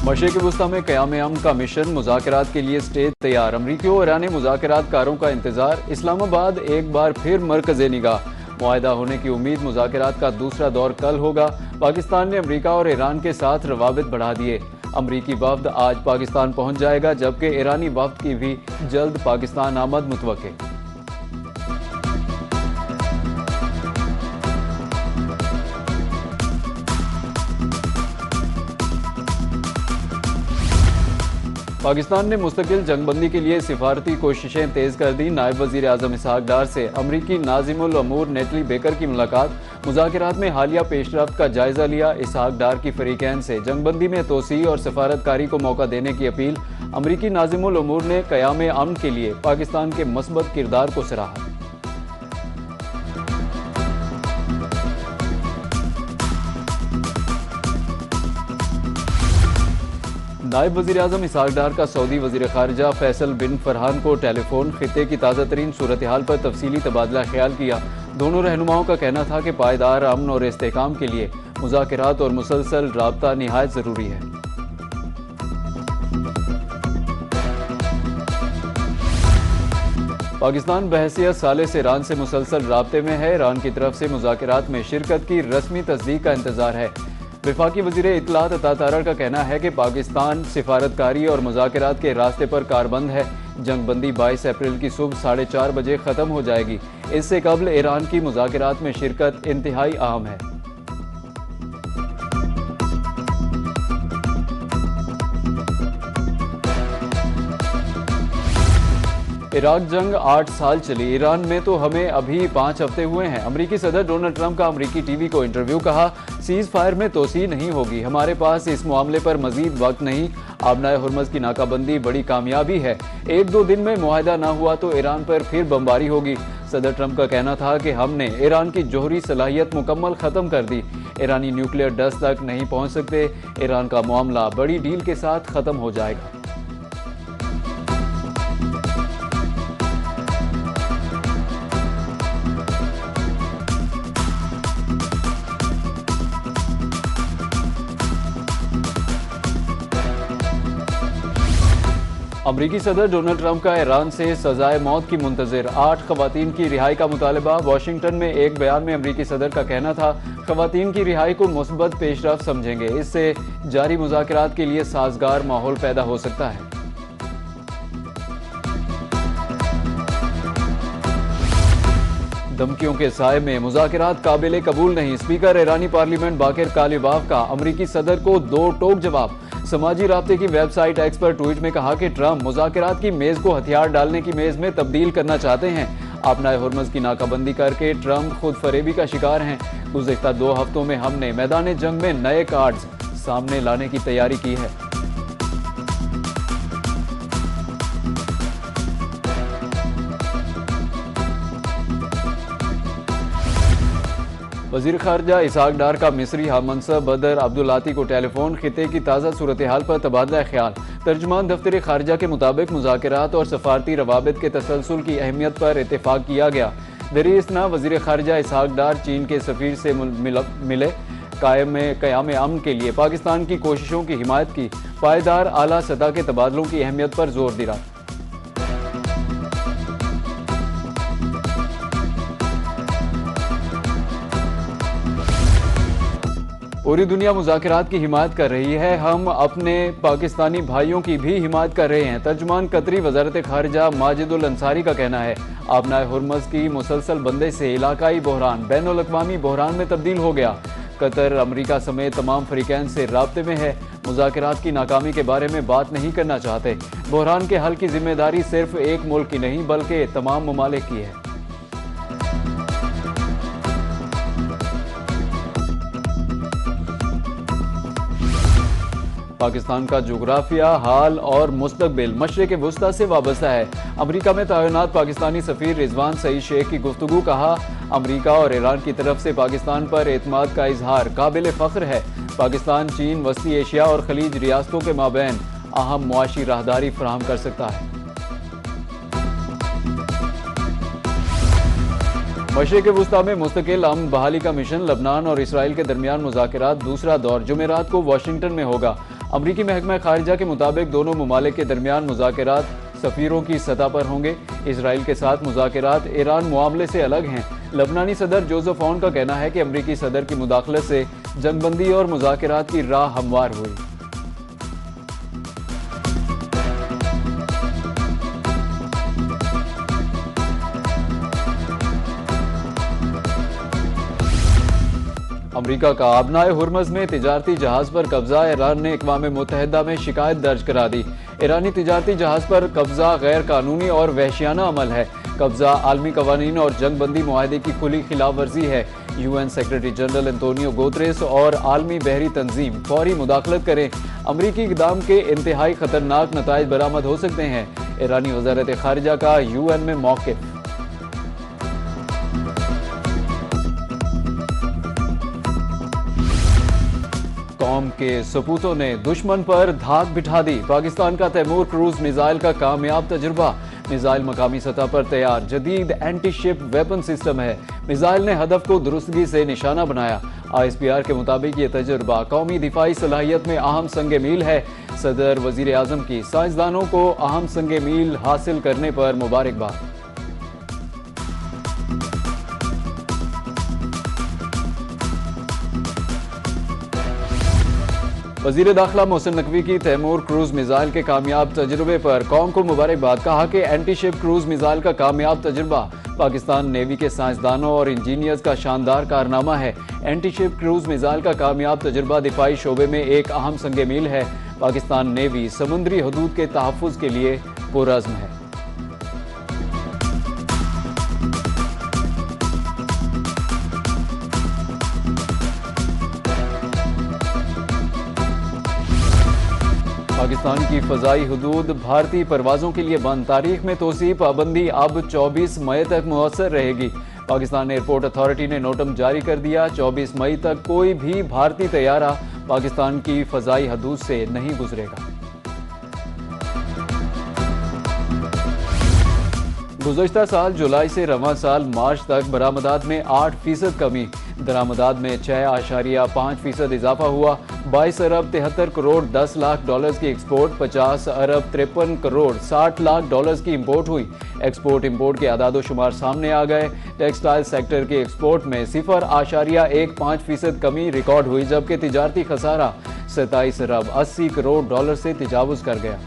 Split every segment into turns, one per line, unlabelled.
मशरिक़ वुस्ता में क़याम अमन का मिशन, मुज़ाकरात के लिए स्टेज तैयार। अमरीकियों और ईरानी मुज़ाकरात कारों का इंतजार। इस्लामाबाद एक बार फिर मरकज़े निगाह। मुआहदा होने की उम्मीद। मुज़ाकरात का दूसरा दौर कल होगा। पाकिस्तान ने अमरीका और ईरान के साथ रवाबित बढ़ा दिए। अमरीकी वफ्द आज पाकिस्तान पहुंच जाएगा, जबकि ईरानी वफ्द की भी जल्द पाकिस्तान आमद मुतवक्के। पाकिस्तान ने मुस्तकिल जंगबंदी के लिए सिफारती कोशिशें तेज कर दी। नायब वजीर आजम इसहाक डार से अमरीकी नाज़िमुल अमूर नेटली बेकर की मुलाकात। मुज़ाकरात में हालिया पेशरफ्त का जायजा लिया। इसहाक डार की फरीकैन से जंगबंदी में तोसी और सफारतकारी को मौका देने की अपील। अमरीकी नाज़िमुल अमूर ने क़याम अमन के लिए पाकिस्तान के मस्बत किरदार को सराहा। नायब वज़ीर आज़म इसहाक डार का सऊदी वज़ीर ख़ारिजा फैसल बिन फरहान को टेलीफोन। खित्ते की ताज़ा तरीन सूरत हाल पर तफसीली तबादला ख्याल किया। दोनों रहनुमाओं का कहना था कि पायदार अमन और इस्तेहकाम के लिए मुज़ाकरात और मुसलसल राबता निहायत ज़रूरी है। पाकिस्तान बहैसियत साले से ईरान से मुसलसल राब्ते में है। ईरान की तरफ से मुज़ाकरात में शिरकत की रस्मी तस्दीक का इंतजार है। वफाकी वज़ीर इत्तलात अता तारड़ का कहना है कि पाकिस्तान सिफारतकारी और मुज़ाकरात के रास्ते पर कारबंद है। जंगबंदी 22 अप्रैल की सुबह 4:30 बजे ख़त्म हो जाएगी। इससे कबल ईरान की मुज़ाकरात में शिरकत इंतहाई अहम है। इराक जंग 8 साल चली। ईरान में तो हमें अभी 5 हफ्ते हुए हैं। अमरीकी सदर डोनाल्ड ट्रंप का अमरीकी टीवी को इंटरव्यू। कहा, सीज फायर में तोसी नहीं होगी। हमारे पास इस मामले पर मजीद वक्त नहीं। आबनाए हुर्मज़ की नाकाबंदी बड़ी कामयाबी है। 1-2 दिन में मुआहदा ना हुआ तो ईरान पर फिर बमबारी होगी। सदर ट्रंप का कहना था कि हमने ईरान की जोहरी सलाहियत मुकम्मल ख़त्म कर दी। ईरानी न्यूक्लियर डस्ट तक नहीं पहुँच सकते। ईरान का मामला बड़ी डील के साथ ख़त्म हो जाएगा। अमरीकी सदर डोनाल्ड ट्रंप का ईरान से सजाए मौत की मुंतज़िर। 8 ख़वातीन की रिहाई का मुतालबा। वाशिंगटन में एक बयान में अमरीकी सदर का कहना था, ख़वातीन की रिहाई को मुस्बत पेशरफ्त समझेंगे। इससे जारी मुज़ाकरात के लिए साजगार माहौल पैदा हो सकता है। धमकियों के साए में मुज़ाकरात काबिल कबूल नहीं। स्पीकर ईरानी पार्लियामेंट बाकिर कालिबाफ का अमरीकी सदर को 2 टोक जवाब। समाजी राब्ते की वेबसाइट एक्स पर ट्वीट में कहा कि ट्रंप मुज़ाकरात की मेज़ को हथियार डालने की मेज़ में तब्दील करना चाहते हैं। आबनाए हुर्मज़ की नाकाबंदी करके ट्रंप खुद फरेबी का शिकार हैं। गुज़िश्ता 2 हफ्तों में हमने मैदान जंग में नए कार्ड्स सामने लाने की तैयारी की है। वज़ीर ख़ारिजा इसहाक डार का मिस्री हममंसब बदर अब्दुल्लाती को टेलीफोन। खित्ते की ताज़ा सूरत हाल पर तबादला ख्याल। तर्जुमान दफ्तर ख़ारिजा के मुताबिक मुज़ाकरात और सफारती रवाबित के तसलसल की अहमियत पर इत्तेफाक किया गया। दरी इसना वज़ीर ख़ारिजा इसहाक डार चीन के सफ़ीर से मिले। क़याम अमन के लिए पाकिस्तान की कोशिशों की हिमायत की। पायदार आला सतह के तबादलों की अहमियत पर जोर दिया। पूरी दुनिया मुज़ाकरात की हिमायत कर रही है। हम अपने पाकिस्तानी भाइयों की भी हिमायत कर रहे हैं। तर्जुमान कतरी वज़ारत ख़ारिजा माजिदुल अंसारी का कहना है, आबनाए हुर्मज़ की मुसलसल बंदे से इलाकाई बहरान बैनुल अक़वामी बहरान में तब्दील हो गया। कतर अमरीका समेत तमाम फ़रीक़ैन से राब्ते में है। मुज़ाकरात की नाकामी के बारे में बात नहीं करना चाहते। बहरान के हल की जिम्मेदारी सिर्फ एक मुल्क की नहीं बल्कि तमाम ममालिक की है। पाकिस्तान का जोग्राफिया, हाल और मुस्तकबिल मशरिक़ वुस्ता से वाबस्ता है। अमरीका में तैनात पाकिस्तानी सफ़ीर रिजवान सईद शेख की गुफ्तगू। कहा, अमरीका और ईरान की तरफ से पाकिस्तान पर एतमाद का इजहार काबिल फ़ख्र है। पाकिस्तान चीन, वस्ती एशिया और खलीज रियासतों के माबैन अहम मुआशी राहदारी फराहम कर सकता है। मशरिक़ वुस्ता में मुस्तकिल अमन बहाली का मिशन। लबनान और इसराइल के दरमियान मुज़ाकरात दूसरा दौर जुमेरात को वाशिंगटन में होगा। अमरीकी महकमा खारिजा के मुताबिक दोनों ममालिक के दरमियान मुज़ाकरात सफ़ीरों की सतह पर होंगे। इसराइल के साथ मुज़ाकरात ईरान मामले से अलग हैं। लबनानी सदर जोसेफ औन का कहना है कि अमरीकी सदर की मुदाखलत से जंगबंदी और मुज़ाकरात की राह हमवार हुई। अमरीका का अबनाए हुर्मज़ में तिजारती जहाज पर कब्जा। ईरान ने अक़वाम मुत्तहिदा में शिकायत दर्ज करा दी। ईरानी तिजारती जहाज पर कब्जा गैर कानूनी और वहशियाना अमल है। कब्जा आलमी कवानीन और जंगबंदी मुआहदे की खुली खिलाफ वर्जी है। UN secretary general Antonio Guterres और आलमी बहरी तंजीम फौरी मुदाखलत करें। अमरीकी इक़दाम के इंतहाई खतरनाक नताइज बरामद हो सकते हैं। ईरानी वज़ारत खारिजा का UN में मौक़िफ़। कौम के सपूतों ने दुश्मन पर धाक बिठा दी। पाकिस्तान का तैमूर क्रूज मिसाइल का कामयाब तजुर्बा। मिसाइल मकामी सतह पर तैयार जदीद एंटी शिप वेपन सिस्टम है। मिसाइल ने हदफ को दुरुस्तगी से निशाना बनाया। ISPR के मुताबिक ये तजुर्बा कौमी दिफाई सलाहियत में अहम संग मील है। सदर वजीर आजम की साइंसदानों को अहम संग मील हासिल करने पर मुबारकबाद। वज़ीर दाखिला मोहसिन नकवी की तैमूर क्रूज मिसाइल के कामयाब तजुर्बे पर कौम को मुबारकबाद। कहा कि एंटी शिप क्रूज मिसाइल का कामयाब तजुर्बा पाकिस्तान नेवी के साइंसदानों और इंजीनियर्स का शानदार कारनामा है। एंटी शिप क्रूज मिसाइल का कामयाब तजुर्बा दिफाई शोबे में एक अहम संग मील है। पाकिस्तान नेवी समुद्री हदूद के तहफ़्फ़ुज़ के लिए पुरअज़्म है। पाकिस्तान की फ़ज़ाई हदूद भारतीय परवाज़ों के लिए बंद। तारीख में तोसी पाबंदी अब 24 मई तक मुअस्सर रहेगी। पाकिस्तान एयरपोर्ट अथॉरिटी ने नोटम जारी कर दिया। 24 मई तक कोई भी भारतीय तैयारा पाकिस्तान की फ़ज़ाई हदूद से नहीं गुजरेगा। गुज़श्ता साल जुलाई से रवां साल मार्च तक बरामदात में 8% कमी। दरामदात में 6.5% इजाफा हुआ। 22 अरब 73 करोड़ 10 लाख डॉलर्स की एक्सपोर्ट, 50 अरब 53 करोड़ 60 लाख डॉलर्स की इंपोर्ट हुई। एक्सपोर्ट इंपोर्ट के आदादो शुमार सामने आ गए। टेक्सटाइल सेक्टर के एक्सपोर्ट में 0.15% कमी रिकॉर्ड हुई, जबकि तिजारती खसारा 27 अरब 80 करोड़ डॉलर से तजावुज कर गया।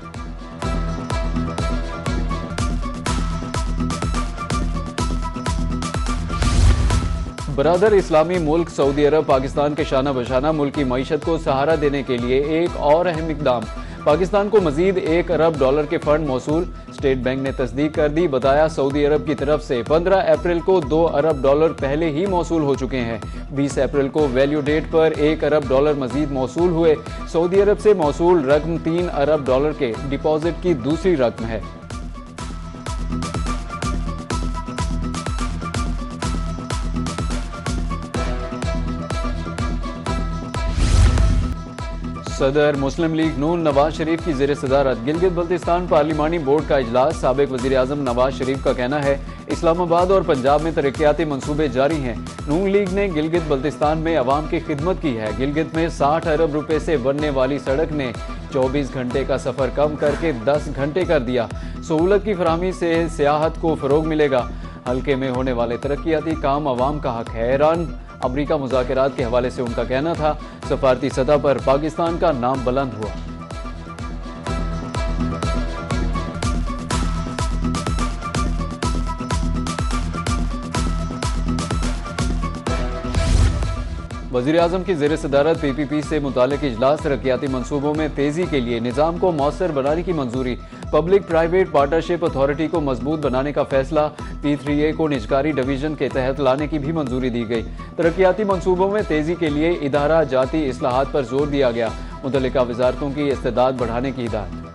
बरादर इस्लामी मुल्क सऊदी अरब पाकिस्तान के शाना बशाना मुल्क की मईशत को सहारा देने के लिए एक और अहम इकदाम। पाकिस्तान को मजीद 1 अरब डॉलर के फंड मौसूल। स्टेट बैंक ने तस्दीक कर दी। बताया सऊदी अरब की तरफ से 15 अप्रैल को 2 अरब डॉलर पहले ही मौसूल हो चुके हैं। 20 अप्रैल को वैल्यू डेट पर 1 अरब डॉलर मजीद मौसूल हुए। सऊदी अरब से मौसूल रकम 3 अरब डॉलर के डिपॉजिट की दूसरी रकम है। सदर मुस्लिम लीग नून नवाज शरीफ की ज़ेर सदारत गिलगित बल्तिस्तान पार्लिमानी बोर्ड का इजलास। साबिक वज़ीर आज़म नवाज शरीफ का कहना है इस्लामाबाद और पंजाब में तरक्याती मंसूबे जारी हैं। नून लीग ने गिलगित बल्तिस्तान में अवाम की खिदमत की है। गिलगित में 60 अरब रुपए से बनने वाली सड़क ने 24 घंटे का सफ़र कम करके 10 घंटे कर दिया। सहूलत की फराहमी से सियाहत को फ़रोग मिलेगा। हल्के में होने वाले तरक्याती काम अवाम का हक है। ईरान अमरीका मुज़ाकरात के हवाले से उनका कहना था सफारती सतह पर पाकिस्तान का नाम बुलंद हुआ। वज़ीर आज़म की ज़ेर सदारत PPP से मुतालिक इजलास। तरक्याती मंसूबों में तेज़ी के लिए निज़ाम को मौसर बनाने की मंजूरी। पब्लिक प्राइवेट पार्टनरशिप अथॉरिटी को मजबूत बनाने का फैसला। P3A को निजकारी डिवीजन के तहत लाने की भी मंजूरी दी गई। तरक्याती मंसूबों में तेज़ी के लिए इदारा जाती इस्लाहात पर जोर दिया गया। मुतल्लिका वजारतों की इस्तेदाद बढ़ाने की हिदायत।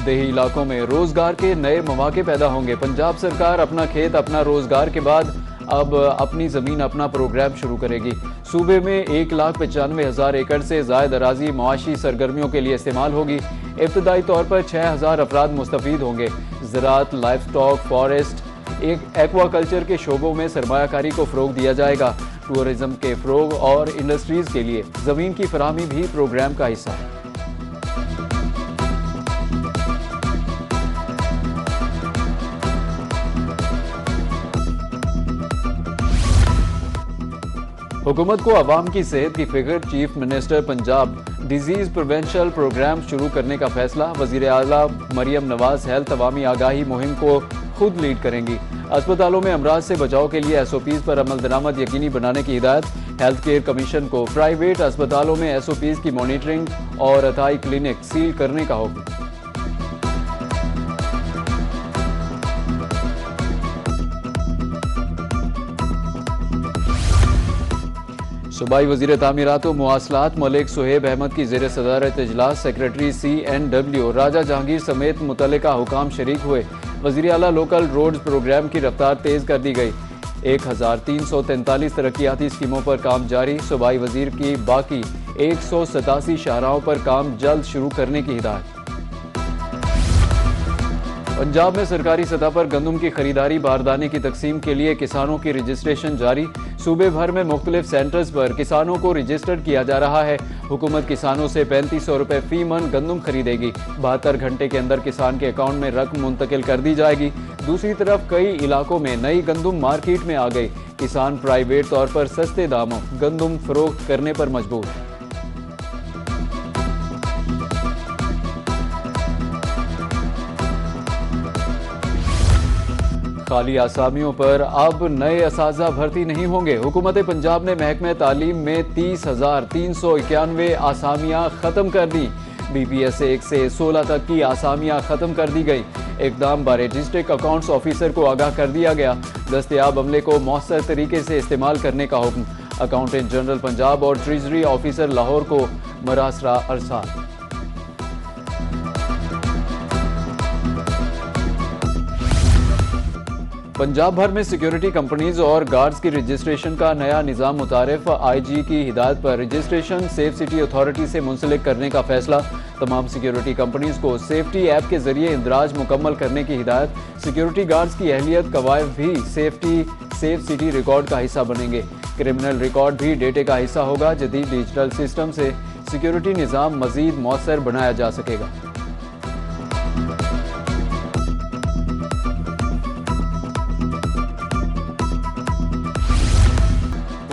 देही इलाकों में रोजगार के नए मौके पैदा होंगे। पंजाब सरकार अपना खेत अपना रोजगार के बाद अब अपनी ज़मीन अपना प्रोग्राम शुरू करेगी। सूबे में 1,95,000 एकड़ से ज़ायद अराजी मुआशी सरगर्मियों के लिए इस्तेमाल होगी। इब्तदाई तौर पर 6,000 अफराद मुस्तफ़ीद होंगे। ज़राअत, लाइफ स्टॉक, फॉरेस्ट, एक एक्वाकल्चर के शोबों में सरमायाकारी को फ़रोग दिया जाएगा। टूरिज्म के फ़रोग और इंडस्ट्रीज़ के लिए ज़मीन की फराहमी भी प्रोग्राम का हिस्सा है। हुकूमत को अवाम की सेहत की फिक्र, chief minister Punjab disease prevention programme शुरू करने का फैसला। वजीर आला मरियम नवाज हेल्थ अवामी आगाही मुहिम को खुद लीड करेंगी। अस्पतालों में अमराज से बचाव के लिए SOPs पर अमल दरामद यकीनी बनाने की हिदायत। हेल्थ केयर कमीशन को प्राइवेट अस्पतालों में SOPs की मॉनिटरिंग और अताई क्लिनिक सील करने का हुक्म। सूबाई वज़ीर तामीरात व मुआसलात मलिक सुहेब अहमद की ज़ेर सदारत इजलास सेक्रेटरी CNW राजा जहांगीर समेत मुतल्लिका हुकाम शरीक हुए। वज़ीर आला लोकल रोड्स प्रोग्राम की रफ्तार तेज़ कर दी गई। 1343 तरक्याती स्कीमों पर काम जारी। सूबाई वज़ीर की बाकी 187 शाहराहों पर काम जल्द शुरू करने की हिदायत। पंजाब में सरकारी सतह पर गंदम की खरीदारी बारदाने की तकसीम के लिए किसानों की रजिस्ट्रेशन जारी। सूबे भर में मुख्तलिफ सेंटर्स पर किसानों को रजिस्टर्ड किया जा रहा है। हुकूमत किसानों से 3500 रुपये फी मन गंदम खरीदेगी। 72 घंटे के अंदर किसान के अकाउंट में रकम मुंतकिल कर दी जाएगी। दूसरी तरफ कई इलाकों में नई गंदम मार्केट में आ गई। किसान प्राइवेट तौर पर सस्ते दामों गंदम फरोख्त करने पर मजबूर। खाली आसामियों पर अब नए असाजा भर्ती नहीं होंगे। हुकूमत पंजाब ने महकमे तालीम में 30,391 आसामियां खत्म कर दी। BPS 1 से 16 तक की आसामियां खत्म कर दी गई। इकदाम बारे डिस्ट्रिक्ट अकाउंट्स ऑफिसर को आगाह कर दिया गया। दस्तयाब अमले को मौसर तरीके से इस्तेमाल करने का हुक्म। अकाउंटेंट जनरल पंजाब और ट्रेजरी ऑफिसर लाहौर को मरासरा अरसाल। पंजाब भर में सिक्योरिटी कंपनीज और गार्ड्स की रजिस्ट्रेशन का नया निज़ाम मुतारिफ। IG की हिदायत पर रजिस्ट्रेशन सेफ सिटी अथॉरिटी से मुंसलिक करने का फैसला। तमाम सिक्योरिटी कंपनीज को सेफ्टी ऐप के जरिए इंदराज मुकम्मल करने की हिदायत। सिक्योरिटी गार्ड्स की अहलियत कवायद भी सेफ सिटी रिकॉर्ड का हिस्सा बनेंगे। क्रिमिनल रिकॉर्ड भी डेटे का हिस्सा होगा। जदीद डिजिटल सिस्टम से सिक्योरिटी निज़ाम मजीद मौसर बनाया जा सकेगा।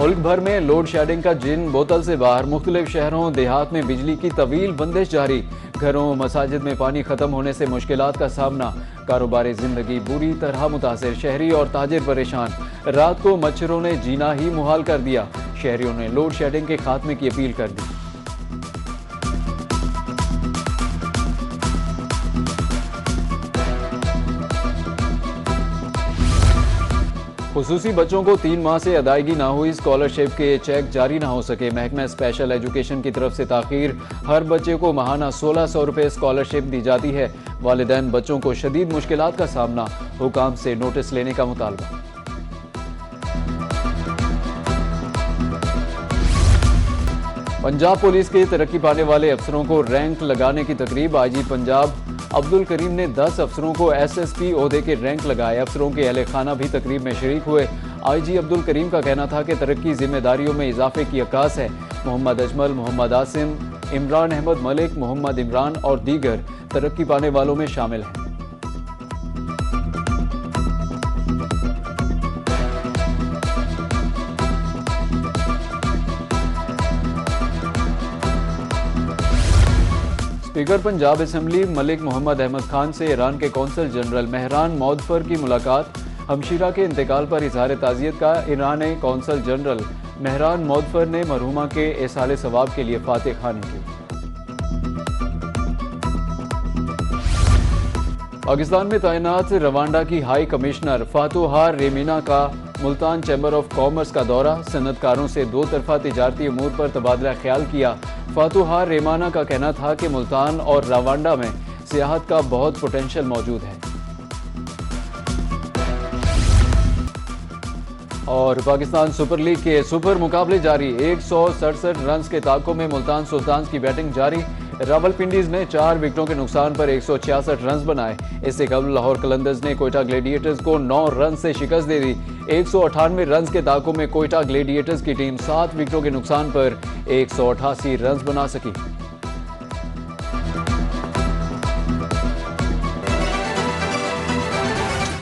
मुल्क भर में लोड शेडिंग का जिन बोतल से बाहर। मुख्तलिफ शहरों देहात में बिजली की तवील बंदिश जारी। घरों मसाजिद में पानी खत्म होने से मुश्किलात का सामना। कारोबारी जिंदगी बुरी तरह मुतासिर। शहरी और ताजिर परेशान। रात को मच्छरों ने जीना ही मुहाल कर दिया। शहरियों ने लोड शेडिंग के खात्मे की अपील कर दी। खुसूसी बच्चों को 3 माह से अदायगी ना हुई। स्कॉलरशिप के चेक जारी ना हो सके। महकमा स्पेशल एजुकेशन की तरफ से ताखीर। हर बच्चे को माहाना 1600 रुपये स्कॉलरशिप दी जाती है। वालिदैन बच्चों को शदीद मुश्किलात का सामना। हुकाम से नोटिस लेने का मुतालबा। पंजाब पुलिस के तरक्की पाने वाले अफसरों को रैंक लगाने की तकरीब। IG पंजाब अब्दुल करीम ने 10 अफसरों को SSP ओहदे के रैंक लगाए। अफसरों के अहले खाना भी तकरीब में शरीक हुए। IG अब्दुल करीम का कहना था कि तरक्की जिम्मेदारियों में इजाफे की अक्कास है। मोहम्मद अजमल, मोहम्मद आसिम, इमरान अहमद मलिक, मोहम्मद इमरान और दीगर तरक्की पाने वालों में शामिल हैं। स्पीकर पंजाब असेंबली मलिक मोहम्मद अहमद खान से ईरान के कौंसल जनरल महरान मौदफर की मुलाकात। हमशीरा के इंतकाल पर इजहार ताज़ियत का। ईरान कौंसल जनरल महरान मौदफर ने मरहुमा के एसाले सवाब के लिए फातिह खानी की। पाकिस्तान में तैनात रवांडा की हाई कमिश्नर फातोहार रेमिना का मुल्तान चैम्बर ऑफ कॉमर्स का दौरा। सनतकारों से 2 तरफा तिजारती अमूर पर तबादला ख्याल किया। फातोहार रेमाना का कहना था कि मुल्तान और रवांडा में सियाहत का बहुत पोटेंशियल मौजूद है। और पाकिस्तान सुपर लीग के सुपर मुकाबले जारी। 167 रन के ताकों में मुल्तान सुल्तान्स की बैटिंग जारी। रावलपिंडीज ने 4 विकेटों के नुकसान पर 166 रन बनाए। इससे कबल लाहौर कलंदर्स ने कोयटा ग्लेडिएटर्स को 9 रन से शिकस्त दे दी। 198 रन के दाकों में कोयटा ग्लेडिएटर्स की टीम 7 विकेटों के नुकसान पर 188 रन बना सकी।